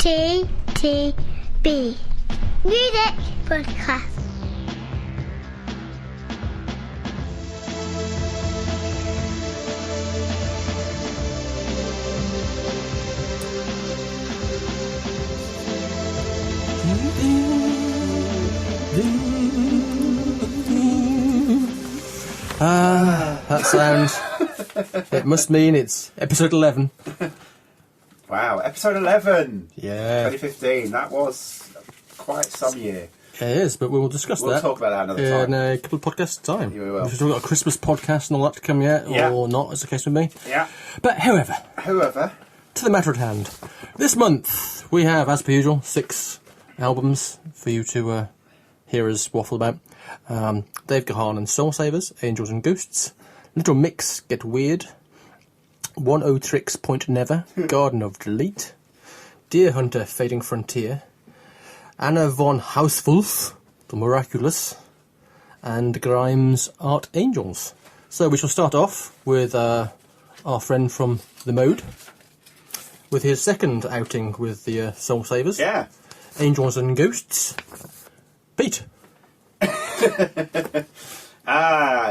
MTTB Music Podcast. That sound. It must mean it's episode 11. Wow, episode 11. Yeah. 2015. That was quite some year. It is, but we'll discuss that. We'll talk about that another time. In a couple of podcasts' time. Yeah, we will. We've got a Christmas podcast and all that to come yet, or not, as the case with me. Yeah. But however, to the matter at hand. This month, we have, as per usual, 6 albums for you to hear us waffle about. Dave Gahan and Soulsavers, Angels and Ghosts. Little Mix, Get Weird. Oneohtrix, Point Never. Garden of Delete. Derrhunter, Fading Frontier. Anna von Hausswolff, The Miraculous. And Grimes, Art Angels. So we shall start off with our friend from The Mode, with his second outing with the Soulsavers. Yeah. Angels and Ghosts. Pete.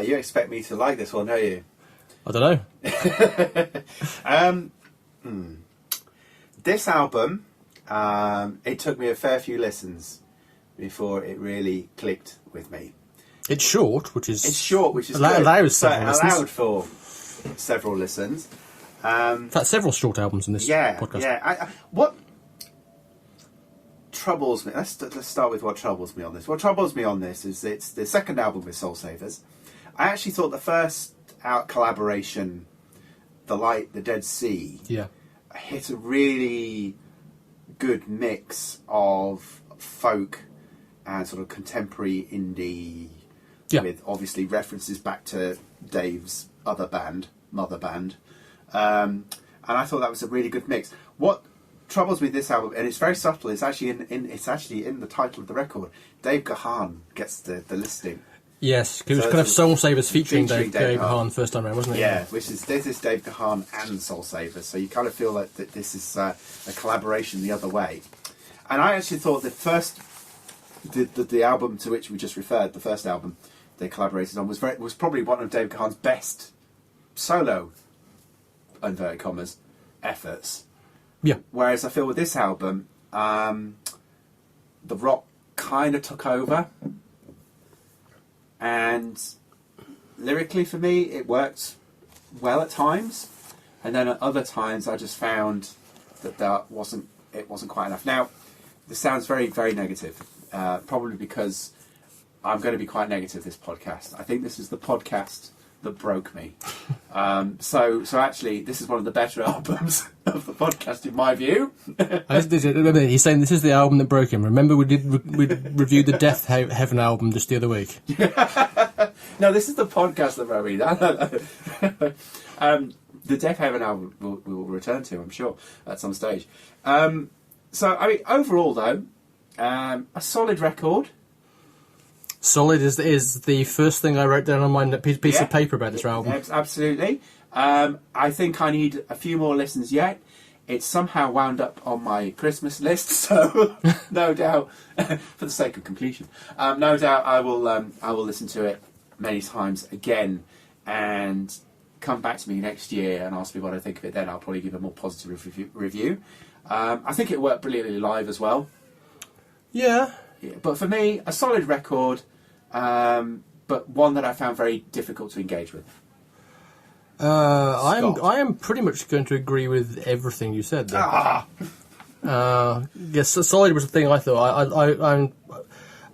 You expect me to like this one, don't you? I don't know. This album, it took me a fair few listens before it really clicked with me. It's short, which is good. Allowed for several listens. In fact, several short albums in this podcast. Yeah. What troubles me? Let's start with what troubles me on this. What troubles me on this is it's the second album with Soulsavers. I actually thought the first collaboration, The Light, The Dead Sea, hit a really good mix of folk and sort of contemporary indie, with obviously references back to Dave's other band, Mother Band, and I thought that was a really good mix. What troubles me with this album, and it's very subtle, it's actually in the title of the record. Dave Gahan gets the listing. Yes, it was kind of Soulsavers featuring Dave Gahan first time around, wasn't it? Yeah, this is Dave Gahan and Soulsavers, so you kind of feel like that this is a collaboration the other way. And I actually thought the album to which we just referred, the first album they collaborated on, was probably one of Dave Gahan's best solo, inverted commas, efforts. Yeah. Whereas I feel with this album, the rock kind of took over. And lyrically for me, it worked well at times. And then at other times, I just found that it wasn't quite enough. Now, this sounds very, very negative. Probably because I'm going to be quite negative this podcast. I think this is the podcast that broke me. So actually, this is one of the better albums of the podcast, in my view. He's saying this is the album that broke him. Remember, we reviewed the Death Heaven album just the other week. No, this is the podcast that broke me. The Death Heaven album we will return to, I'm sure, at some stage. So, I mean, overall, though, a solid record. Solid is the first thing I wrote down on my piece of paper about this album. Absolutely. I think I need a few more listens yet. It's somehow wound up on my Christmas list, so no doubt, for the sake of completion, no doubt I will listen to it many times again and come back to me next year and ask me what I think of it then. I'll probably give a more positive review. I think it worked brilliantly live as well. Yeah. But for me, a solid record, but one that I found very difficult to engage with. I am pretty much going to agree with everything you said there. Yes, solid was the thing I thought.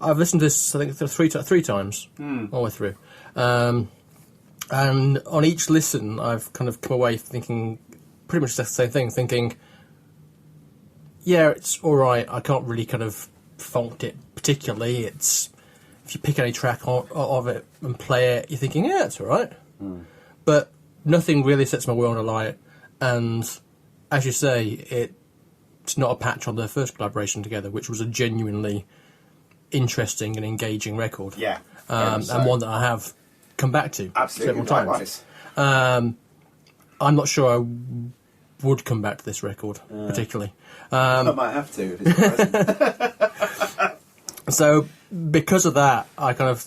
I've listened to this, I think, three times all the way through. And on each listen, I've kind of come away thinking pretty much the same thing, thinking, yeah, it's all right. I can't really kind of fault it particularly. It's, if you pick any track of it and play it, you're thinking, yeah, it's all right. But nothing really sets my will on a light. And as you say, it's not a patch on their first collaboration together, which was a genuinely interesting and engaging record. Yeah. And one that I have come back to absolutely several times. I'm not sure I would come back to this record, particularly. I might have to if it's present. So, because of that, I kind of,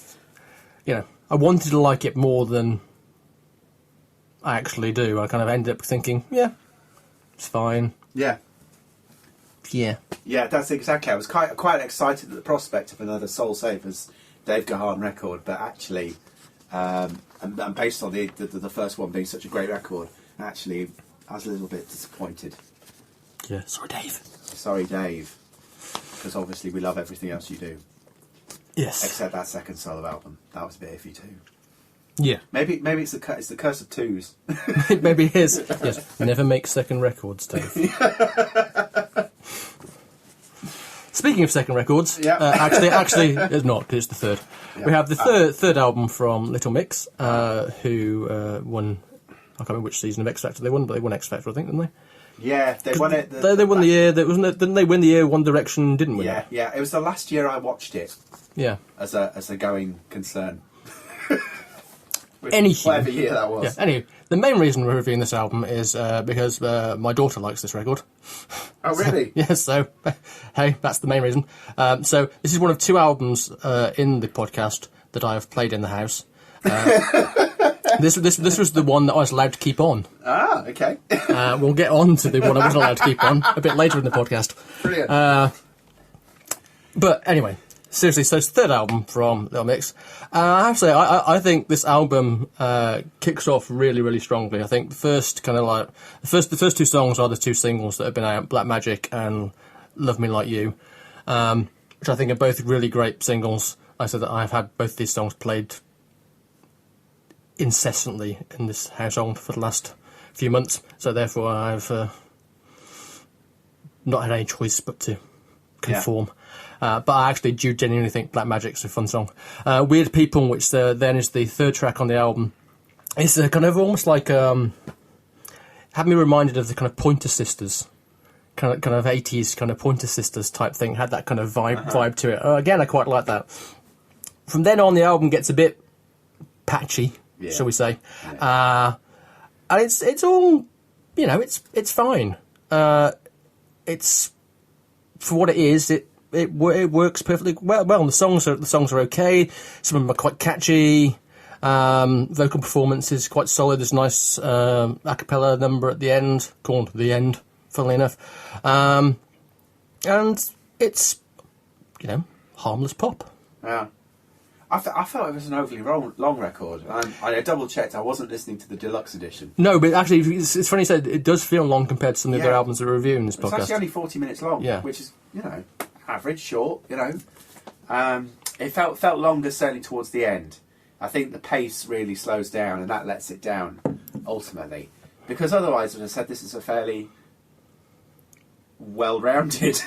I wanted to like it more than I actually do. I kind of ended up thinking, yeah, it's fine. Yeah. Yeah. Yeah, that's exactly. I was quite excited at the prospect of another Soulsavers Dave Gahan record, but actually, and based on the first one being such a great record, actually, I was a little bit disappointed. Yeah, sorry, Dave. Sorry, Dave, because obviously we love everything else you do. Yes. Except that second solo album. That was a bit iffy too. Yeah. Maybe it's the curse of twos. Maybe it is. Yes. Never make second records, Dave. Speaking of second records, actually, it's not, because it's the third. Yeah. We have the third album from Little Mix, who won, I can't remember which season of X Factor they won, but they won X Factor, I think, didn't they? Yeah, they won it. They won the year, didn't they win the year One Direction didn't win it? Yeah, it was the last year I watched it. Yeah. As a going concern. Anywho, whatever year that was. Yeah, anyway, the main reason we're reviewing this album is because my daughter likes this record. Oh, really? So hey, that's the main reason. So this is one of two albums in the podcast that I have played in the house. This was the one that I was allowed to keep on. Ah, okay. We'll get on to the one I wasn't allowed to keep on a bit later in the podcast. Brilliant. But anyway, seriously, so it's the third album from Little Mix. I have to say, I think this album kicks off really, really strongly. I think the first the first two songs are the two singles that have been out, Black Magic and Love Me Like You, which I think are both really great singles. I said that I've had both these songs played incessantly in this household for the last few months, so therefore I've not had any choice but to conform. Yeah. But I actually do genuinely think Black Magic's a fun song. Weird People, which then is the third track on the album, is kind of almost like had me reminded of the kind of Pointer Sisters, kind of 80s kind of Pointer Sisters type thing. Had that kind of vibe to it. Again, I quite like that. From then on, the album gets a bit patchy, shall we say? Yeah. And it's all, it's fine. It's for what it is. It works perfectly well. The songs are okay. Some of them are quite catchy. Vocal performance is quite solid. There's a nice a cappella number at the end, called The End, funnily enough. And it's, harmless pop. Yeah. I felt it was an overly long record. I double checked. I wasn't listening to the deluxe edition. No, but actually, it's funny you said it does feel long compared to some of the other albums that we're reviewing in this podcast. It's actually only 40 minutes long, which is, average, short, It felt longer certainly towards the end. I think the pace really slows down and that lets it down, ultimately. Because otherwise, as I said, this is a fairly well-rounded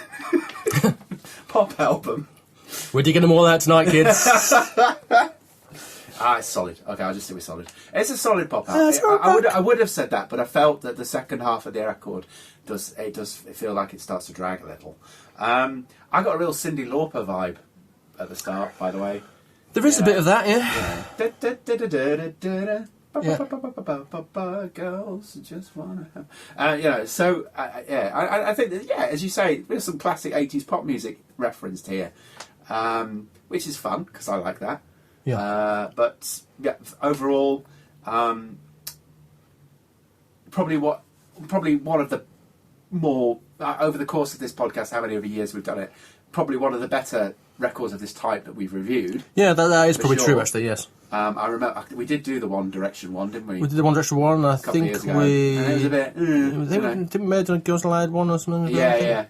pop album. We're digging them all out tonight, kids. It's solid. Okay, I'll just say it's solid. It's a solid pop album. I would have said that, but I felt that the second half of the record does feel like it starts to drag a little. I got a real Cyndi Lauper vibe at the start, by the way. There is a bit of that, Girls just wanna have, so I think that, as you say, there's some classic 80s pop music referenced here, which is fun because I like that. But overall, probably one of the more over the course of this podcast, how many of the years we've done it, probably one of the better records of this type that we've reviewed. Yeah, that is probably true, actually. Yes. I remember we did do the One Direction one, didn't we? We did the One Direction one. I think we. And it was a bit. Didn't we do Girls Aloud one or something? Yeah.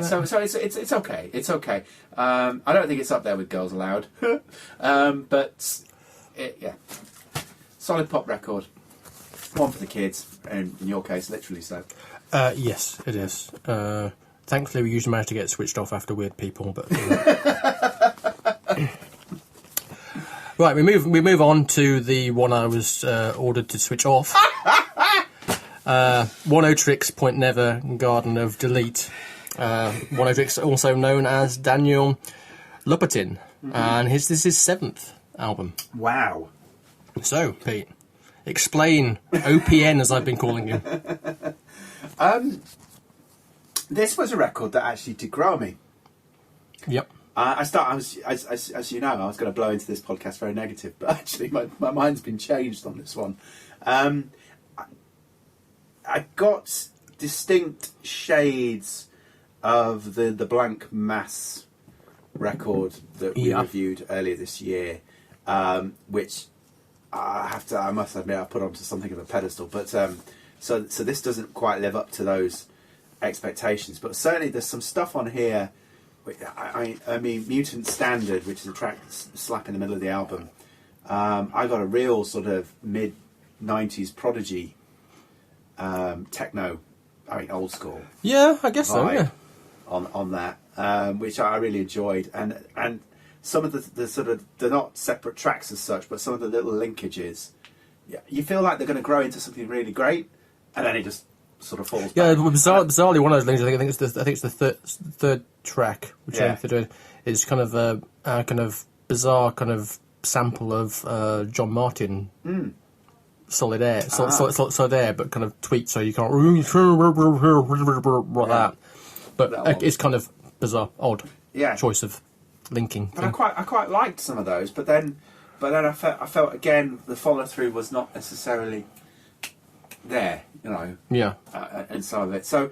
So it's okay. It's okay. I don't think it's up there with Girls Aloud, but solid pop record. One for the kids, and in your case, literally so. Yes, it is. Thankfully, we usually manage to get switched off after Weird People, but. Right, we move on to the one I was ordered to switch off. Oneohtrix, Point Never, Garden of Delete. Oneohtrix, also known as Daniel Lopatin, and this is his 7th album. Wow. So, Pete, explain OPN as I've been calling you. This was a record that actually did grow me. Yep. As you know, I was going to blow into this podcast very negative, but actually my mind's been changed on this one. I got distinct shades of the Blank Mass record that we reviewed earlier this year, which I must admit, I put onto something of a pedestal. But so this doesn't quite live up to those expectations. But certainly there's some stuff on here. I mean, Mutant Standard, which is a track slap in the middle of the album. I got a real sort of mid-90s Prodigy techno, I mean old school. Yeah, I guess so. Yeah. On that, which I really enjoyed, and some of the sort of, they're not separate tracks as such, but some of the little linkages, you feel like they're going to grow into something really great, and then it just sort of falls. Yeah, back. bizarrely, one of those links. I think it's the third track, which I think they're doing, is kind of a kind of bizarre kind of sample of John Martin. Solid Air, solid Air, but kind of tweaked so you can't like that. But it's kind of bizarre, odd choice of linking. But I quite liked some of those. But then I felt again the follow through was not necessarily there, you know. Yeah. And some of it. So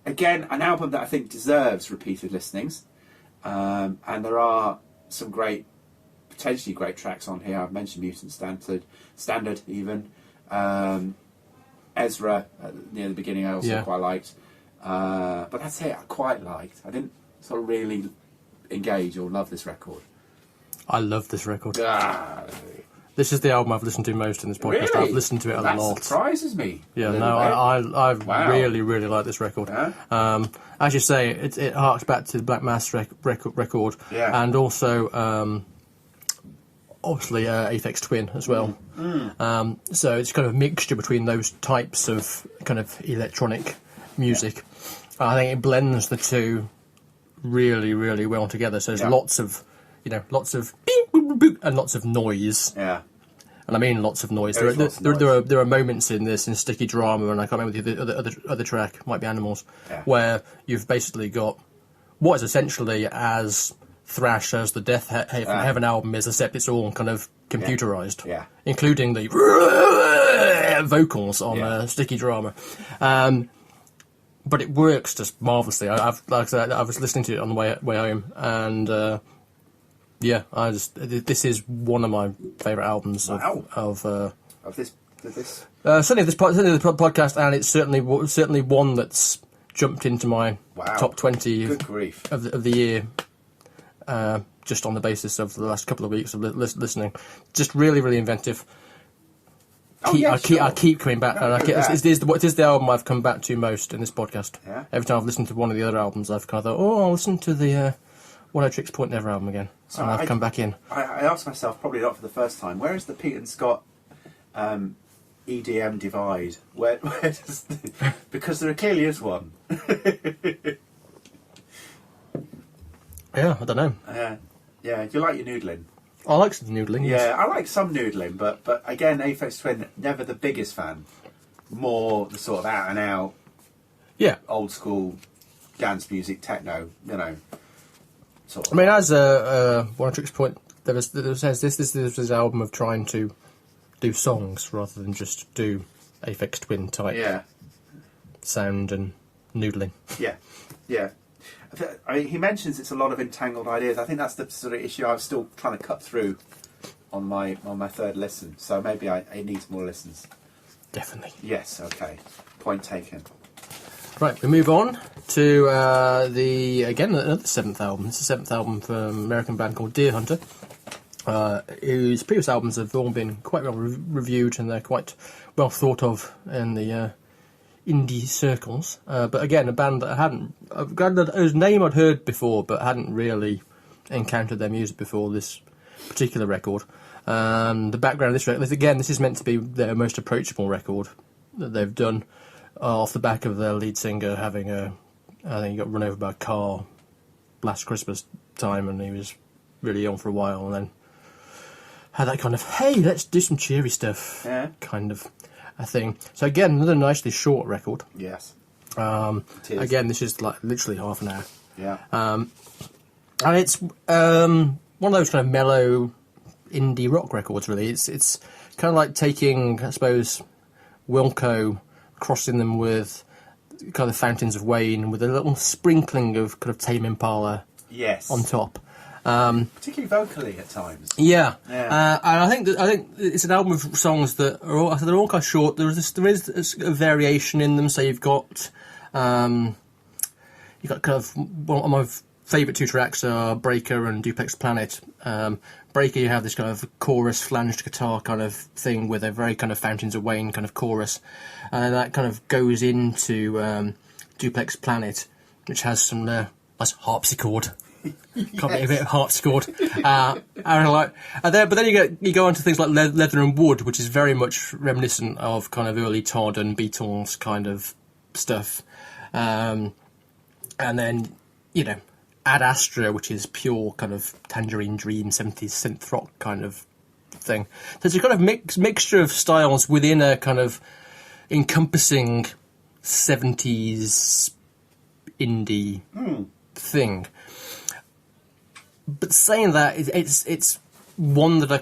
again, an album that I think deserves repeated listenings, and there are some potentially great tracks on here. I've mentioned Mutant Standard even. Ezra near the beginning I also quite liked. But that's it, I quite liked. I didn't sort of really engage or love this record. I love this record. This is the album I've listened to most in this podcast. Really? I've listened to it a lot. That surprises me. Yeah, no, I really, really like this record. Yeah? As you say, it harks back to the Black Mass record. Yeah. And also... obviously Aphex Twin as well. So it's kind of a mixture between those types of kind of electronic music. I think it blends the two really, really well together. So there's lots of and lots of noise. Yeah. And I mean lots of noise. There are moments in this, in Sticky Drama, and I can't remember the other track, might be Animals, where you've basically got what is essentially as thrash as the Death Heaven album is, except it's all kind of computerized, including the vocals on Sticky Drama. But it works just marvellously. I was listening to it on the way home, and this is one of my favourite albums of this. Certainly the podcast, and it's certainly one that's jumped into my top 20 of the year. Just on the basis of the last couple of weeks of listening, just really, really inventive. I keep coming back, and it is the album I've come back to most in this podcast. Yeah. Every time I've listened to one of the other albums, I've kind of thought, I'll listen to the Oneohtrix Point Never album again, and I've come back in. I asked myself, probably not for the first time, where is the Pete and Scott EDM divide? Where does because there clearly is one. Yeah, I don't know. Yeah, do you like your noodling? I like some noodling. Yeah, yes. I like some noodling, but again, Aphex Twin, never the biggest fan. More the sort of out and out, old school dance music, techno, you know. Sort of. I mean, as Oneohtrix Point, there says this is his album of trying to do songs rather than just do Aphex Twin type sound and noodling. Yeah. I mean, he mentions it's a lot of entangled ideas. I think that's the sort of issue I was still trying to cut through on my third listen. So maybe it needs more listens. Definitely. Yes. Okay. Point taken. Right, we move on to another seventh album. It's the seventh album from an American band called Derrhunter, whose previous albums have all been quite well reviewed, and they're quite well thought of in the indie circles. But again, a band that whose name I'd heard before, but hadn't really encountered their music before this particular record. The background of this record, again, this is meant to be their most approachable record that they've done, off the back of their lead singer having I think he got run over by a car last Christmas time, and he was really ill for a while, and then had that kind of, hey, let's do some cheery stuff kind of. thing. So again, another nicely short record. Yes. Again, this is like literally half an hour. Yeah. And it's one of those kind of mellow indie rock records, really. It's kind of like taking, I suppose, Wilco, crossing them with kind of Fountains of Wayne, with a little sprinkling of kind of Tame Impala on top. Particularly vocally at times. Yeah. And I think it's an album of songs that are all, they're all kind of short. There is a variation in them. So you've got kind of one of my favourite two tracks are Breaker and Duplex Planet. Breaker, you have this kind of chorus flanged guitar kind of thing with a very kind of Fountains of Wayne kind of chorus, and that kind of goes into Duplex Planet, which has some nice harpsichord. Can't be a bit of harpsichord. But then you go on to things like Leather and Wood, which is very much reminiscent of kind of early Todd and Beatles kind of stuff. And then, Ad Astra, which is pure kind of Tangerine Dream 70s synth rock kind of thing. So it's a kind of mixture of styles within a kind of encompassing 70s indie thing. But saying that, it's one that I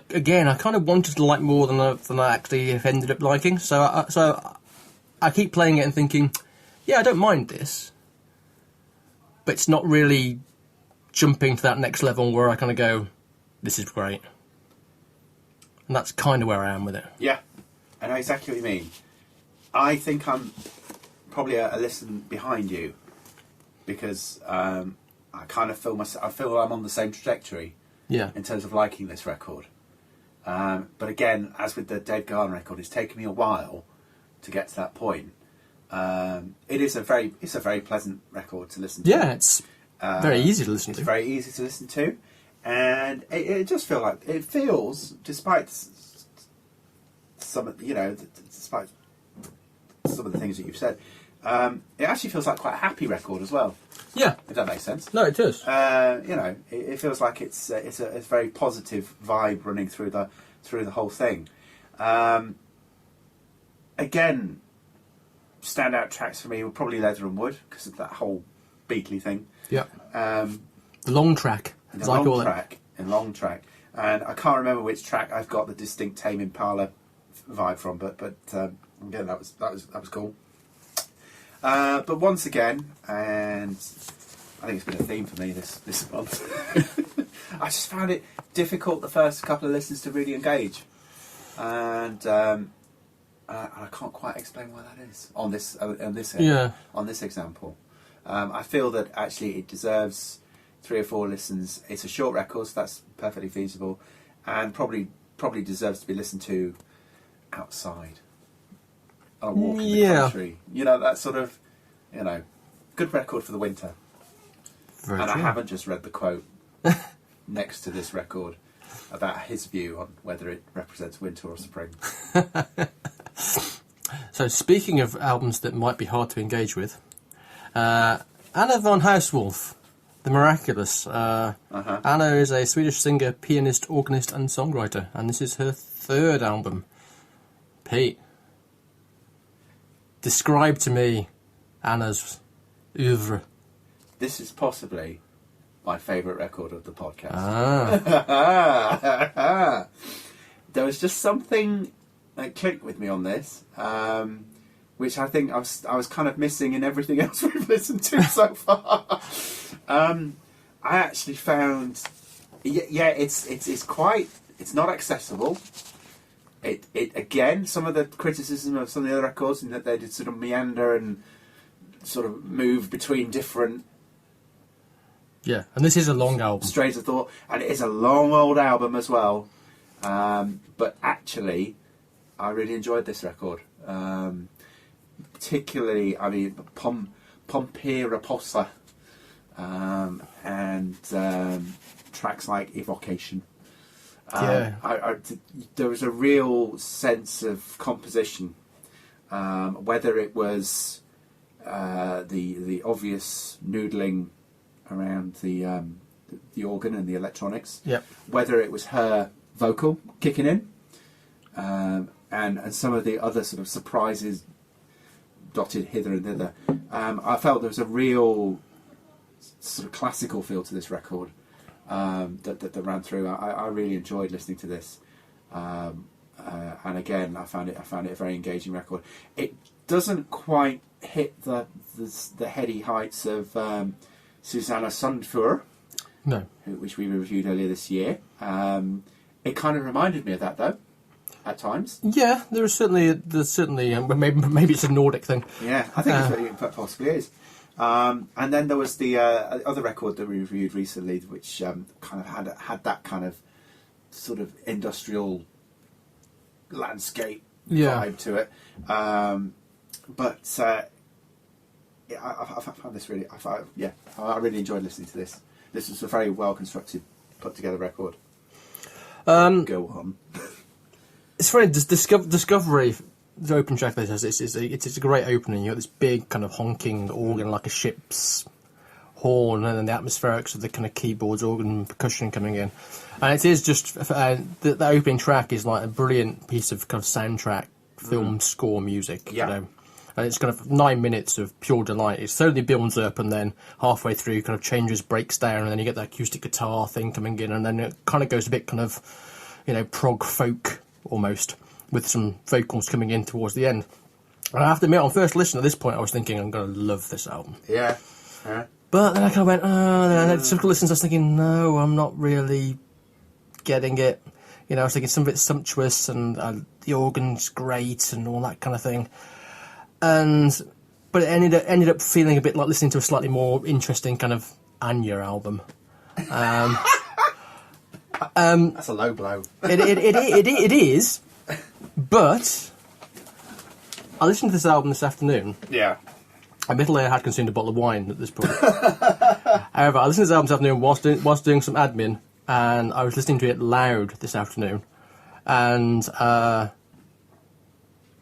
kind of wanted to like more than I actually have ended up liking. So I keep playing it and thinking, yeah, I don't mind this, but it's not really jumping to that next level where I kind of go, this is great. And that's kind of where I am with it. Yeah, I know exactly what you mean. I think I'm probably a listen behind you, because I kind of feel I feel I'm on the same trajectory in terms of liking this record. But again, as with the Dave Gahan record, it's taken me a while to get to that point. It's a very pleasant record to listen to. Yeah, it's very easy to listen to. It's very easy to listen to, and it just feels, despite some despite some of the things that you've said, it actually feels like quite a happy record as well. Yeah, if that makes sense. No, it does. It feels like it's a very positive vibe running through the whole thing. Again, standout tracks for me were probably Leather and Wood, because of that whole Beatley thing. Yeah. The long track. The long track. And I can't remember which track I've got the distinct Tame Impala vibe from, but again, that was cool. But once again, and I think it's been a theme for me this month, I just found it difficult the first couple of listens to really engage, and I can't quite explain why that is on this example. I feel that actually it deserves 3 or 4 listens. It's a short record, so that's perfectly feasible, and probably deserves to be listened to outside. A walk in the country, that sort of, good record for the winter. Very and true. I haven't just read the quote next to this record about his view on whether it represents winter or spring. So speaking of albums that might be hard to engage with, Anna von Hausswolff, The Miraculous. Anna is a Swedish singer, pianist, organist and songwriter, and this is her 3rd album. Pete, describe to me Anna's oeuvre. This is possibly my favourite record of the podcast. There was just something that clicked with me on this, which I think I was kind of missing in everything else we've listened to so far. I actually found, it's not accessible. It again, some of the criticism of some of the other records in that they did sort of meander and sort of move between different. Yeah, and this is a long album. Strains of thought, and it is a long old album as well. But actually, I really enjoyed this record. Particularly, Pompeii Raposa, and tracks like Evocation. There was a real sense of composition, whether it was the obvious noodling around the organ and the electronics, whether it was her vocal kicking in, and and some of the other sort of surprises dotted hither and thither. I felt there was a real sort of classical feel to this record that ran through. I really enjoyed listening to this, and again, I found it a very engaging record. It doesn't quite hit the heady heights of Susanna Sundfør, no, which we reviewed earlier this year. It kind of reminded me of that, though, at times. Yeah, there's certainly maybe it's a Nordic thing. Yeah, I think it possibly is. And then there was the other record that we reviewed recently, which kind of had that kind of sort of industrial landscape vibe to it. But I found this really, I really enjoyed listening to this. This was a very well constructed, put together record. Go on. It's funny. Discovery, the open track this has, it's a great opening. You got this big kind of honking organ like a ship's horn, and then the atmospherics of the kind of keyboards, organ, percussion coming in, and it is just the opening track is like a brilliant piece of kind of soundtrack film score music. Yeah. You know? And it's kind of 9 minutes of pure delight. It slowly builds up, and then halfway through, kind of changes, breaks down, and then you get the acoustic guitar thing coming in, and then it kind of goes a bit kind of, prog folk almost, with some vocals coming in towards the end. And I have to admit, on first listen at this point, I was thinking, I'm going to love this album. Yeah. But then I kind of went, then I took a listen, I was thinking, no, I'm not really getting it. I was thinking some of it's sumptuous, and the organ's great, and all that kind of thing. But it ended up feeling a bit like listening to a slightly more interesting kind of Anya album. That's a low blow. It is, but I listened to this album this afternoon. Yeah. Admittedly, I had consumed a bottle of wine at this point. However, I listened to this album this afternoon whilst doing some admin, and I was listening to it loud this afternoon, and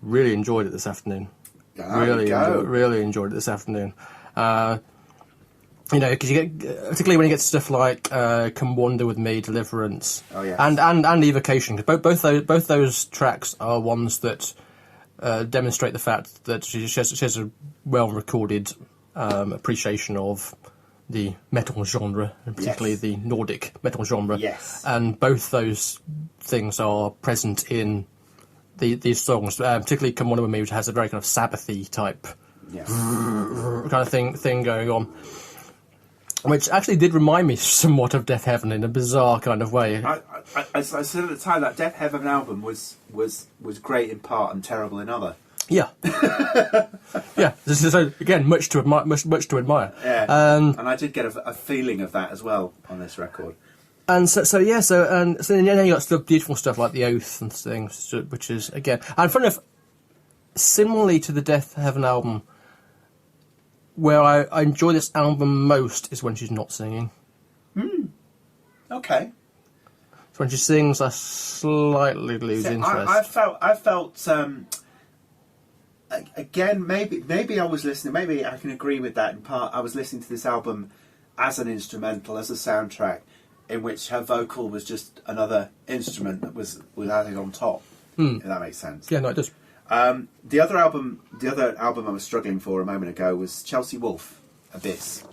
really enjoyed it this afternoon. Really enjoyed it this afternoon. Because you get, particularly when you get stuff like "Come Wander with Me," "Deliverance," and "Evocation," because both those tracks are ones that demonstrate the fact that she has a well-recorded appreciation of the metal genre, and particularly the Nordic metal genre. Yes. And both those things are present in these songs, particularly "Come Wander with Me," which has a very kind of Sabbathy type kind of thing going on, which actually did remind me somewhat of Death Heaven in a bizarre kind of way. I said at the time that Death Heaven album was great in part and terrible in other. Yeah, yeah. So again, much to admire. Yeah, and I did get a feeling of that as well on this record. And so then you got still beautiful stuff like The Oath and things, which is again, and funny enough, similarly to the Death Heaven album, where I enjoy this album most is when she's not singing. Okay. So when she sings, I slightly lose interest. I felt. Again, maybe I was listening. Maybe I can agree with that in part. I was listening to this album as an instrumental, as a soundtrack, in which her vocal was just another instrument that was added on top. If that makes sense. Yeah, no, it does. The other album I was struggling for a moment ago was Chelsea Wolfe, Abyss.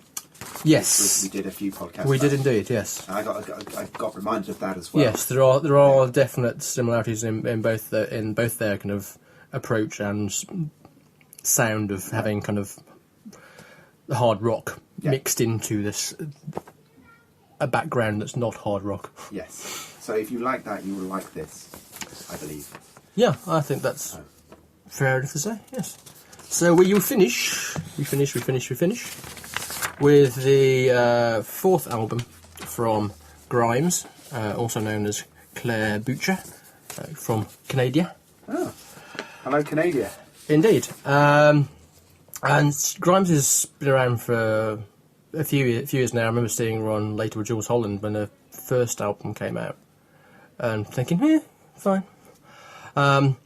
Yes, we did a few podcasts. We did indeed. Yes, I got reminded of that as well. Yes, there are definite similarities in both their kind of approach and sound of having kind of hard rock mixed into this a background that's not hard rock. Yes. So if you like that, you will like this, I believe. Yeah, I think that's fair enough to say. Yes. So we finish with the fourth album from Grimes, also known as Claire Butcher, from Canada. Oh. Hello, Canada. Indeed. And Grimes has been around for a few years now. I remember seeing her on Later with Jules Holland when her first album came out, and thinking, fine. And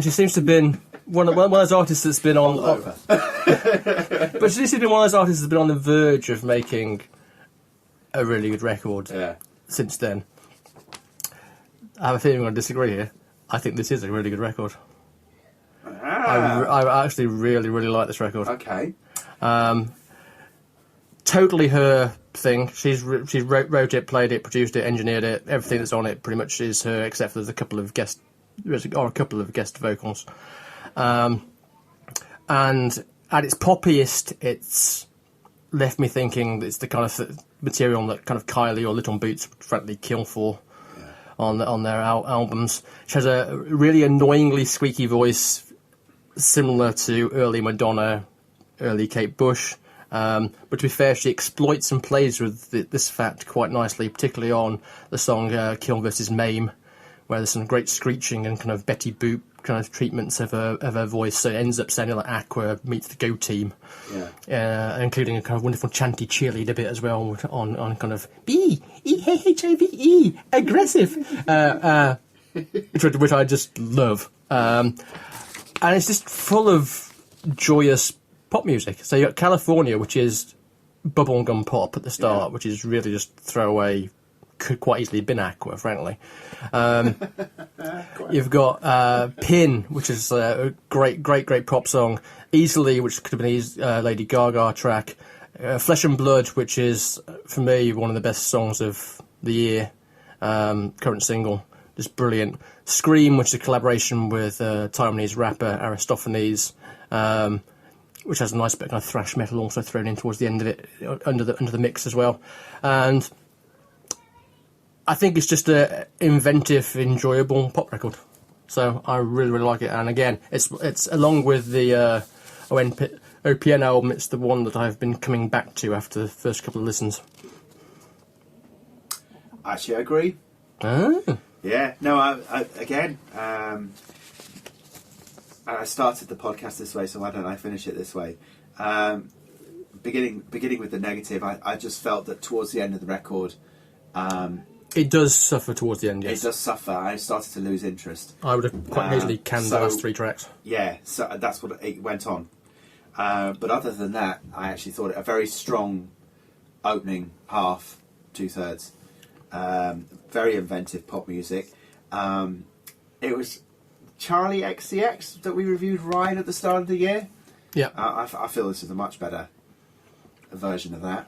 she seems to have been one of those artists that's been on. But she seems to have been one of those artists that's been on the verge of making a really good record since then. I have a feeling I'm going to disagree here. I think this is a really good record. Ah. I actually really, really like this record. Okay. Totally her thing. She wrote it, played it, produced it, engineered it. Everything that's on it pretty much is her, except for there's a couple of guest vocals. And at its poppiest, it's left me thinking it's the kind of material that kind of Kylie or Little Boots would frankly kill for on their albums. She has a really annoyingly squeaky voice, similar to early Madonna, early Kate Bush. But to be fair, she exploits and plays with this fact quite nicely, particularly on the song Kill vs. Maim, where there's some great screeching and kind of Betty Boop kind of treatments of her voice, so it ends up sounding like Aqua meets the Go Team, including a kind of wonderful chanty cheerleader bit as well on kind of B-E-H-A-V-E, aggressive, which I just love. And it's just full of joyous pop music. So you got California, which is bubblegum pop at the start, which is really just throwaway. Could quite easily have been Aqua, frankly. You've got Pin, which is a great pop song. Easily, which could have been a Lady Gaga track. Flesh and Blood, which is, for me, one of the best songs of the year. Current single, just brilliant. Scream, which is a collaboration with Taiwanese rapper Aristophanes, which has a nice bit of kind of thrash metal also thrown in towards the end of it, under the mix as well. And I think it's just a inventive, enjoyable pop record. So I really, really like it. And again, it's along with the OPN album, it's the one that I've been coming back to after the first couple of listens. Actually, I agree. Ah. Yeah. No, I started the podcast this way, so why don't I finish it this way? Beginning with the negative, I just felt that towards the end of the record, it does suffer towards the end, yes. It does suffer. I started to lose interest. I would have quite easily canned the last 3 tracks. Yeah, so that's what it went on. But other than that, I actually thought it a very strong opening half, 2/3. Very inventive pop music. It was Charlie XCX that we reviewed right at the start of the year. Yeah. I feel this is a much better version of that.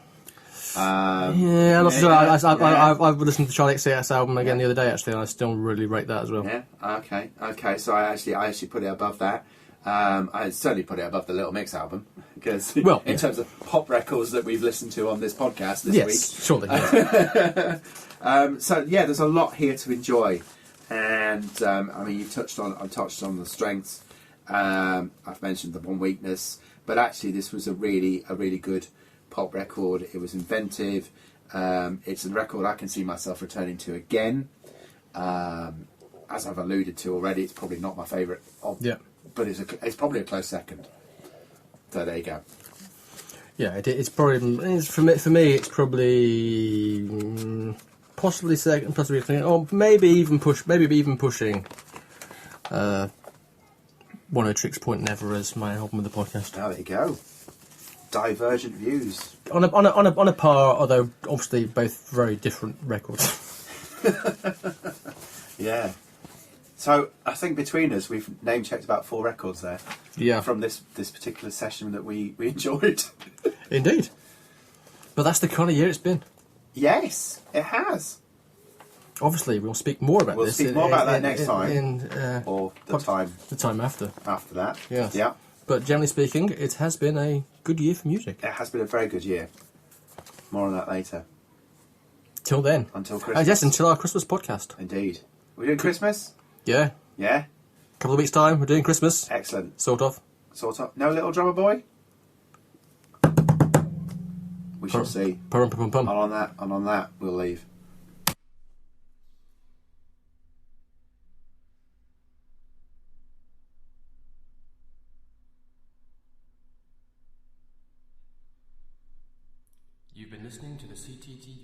I'm not sure. I've listened to the Charlie XCX album again the other day, actually, and I still really rate that as well. Yeah. Okay. So I actually put it above that. I certainly put it above the Little Mix album because, in terms of pop records that we've listened to on this podcast this week, surely. So there's a lot here to enjoy, and I mean, I've touched on the strengths. I've mentioned the one weakness, but actually, this was a really good pop record. It was inventive. It's a record I can see myself returning to again. As I've alluded to already, it's probably not my favourite. But it's probably a close second. So there you go. Yeah, it's probably for me. It's probably possibly second, possibly third, or maybe even pushing. Oneohtrix Point Never as my album of the podcast. Oh, there you go. Divergent views on a par, although obviously both very different records. Yeah. So I think between us we've name checked about 4 records there. Yeah. From this particular session that we enjoyed. Indeed. But that's the kind of year it's been. Yes, it has. Obviously, we'll speak more about this. We'll speak more about that next time. Or the time after. After that. Yes. Yeah. But generally speaking, it has been a good year for music. It has been a very good year. More on that later. Till then. Until Christmas. Yes, until our Christmas podcast. Indeed. We're doing Christmas? Yeah. Yeah? Couple of weeks' time, we're doing Christmas. Excellent. Sort of. No little drummer boy? We shall see. Pum. And on that, we'll leave. You've been listening to the CTTV